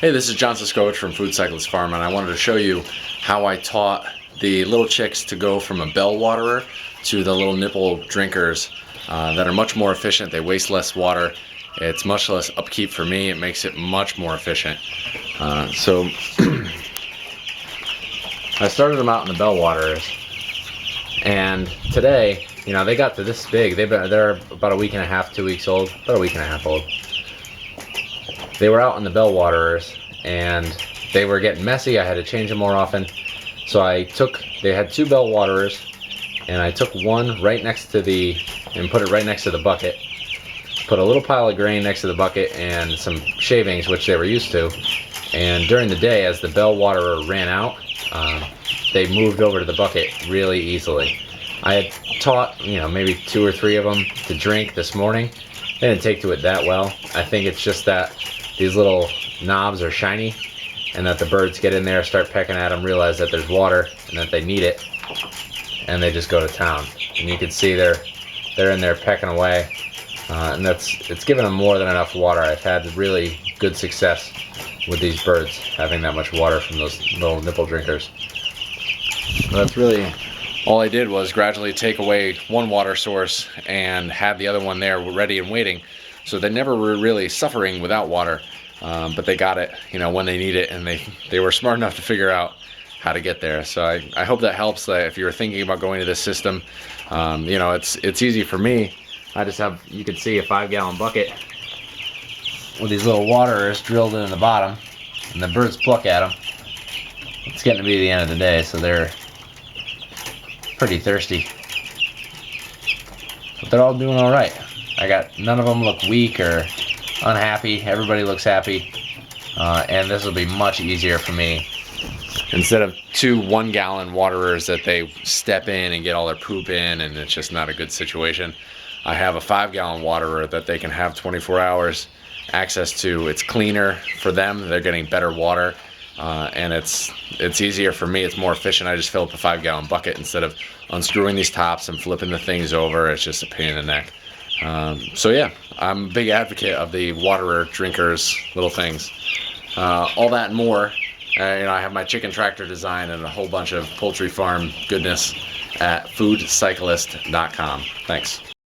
Hey, this is John Siskowicz from Food Cyclist Farm, and I wanted to show you how I taught the little chicks to go from a bell waterer to the little nipple drinkers that are much more efficient. They waste less water. It's much less upkeep for me. It makes it much more efficient. So I started them out in the bell waterers, and today, you know, they got to this big. They're about a week and a half, 2 weeks old, about a week and a half old. They were out in the bell waterers and they were getting messy. I had to change them more often. So they had 2 bell waterers, and I took one right next to and put it right next to the bucket. Put a little pile of grain next to the bucket and some shavings, which they were used to. And during the day, as the bell waterer ran out, they moved over to the bucket really easily. I had taught, maybe 2 or 3 of them to drink this morning. They didn't take to it that well. I think it's just that these little knobs are shiny, and that the birds get in there, start pecking at them, realize that there's water and that they need it, and they just go to town. And you can see they're in there pecking away, and it's given them more than enough water. I've had really good success with these birds having that much water from those little nipple drinkers. That's really all I did, was gradually take away one water source and have the other one there ready and waiting. So they never were really suffering without water, but they got it, when they need it, and they were smart enough to figure out how to get there. So I hope that helps. If you're thinking about going to this system, it's easy for me. I just have, you can see, a 5-gallon bucket with these little waterers drilled in the bottom, and the birds pluck at them. It's getting to be the end of the day, so they're pretty thirsty, but they're all doing all right. None of them look weak or unhappy. Everybody looks happy, and this will be much easier for me. Instead of 2 1-gallon waterers that they step in and get all their poop in, and it's just not a good situation, I have a 5-gallon waterer that they can have 24 hours access to. It's cleaner for them. They're getting better water. And it's easier for me. It's more efficient. I just fill up a 5-gallon bucket instead of unscrewing these tops and flipping the things over. It's just a pain in the neck. So yeah, I'm a big advocate of the waterer drinkers, little things. All that and more. I have my chicken tractor design and a whole bunch of poultry farm goodness at foodcyclist.com. Thanks.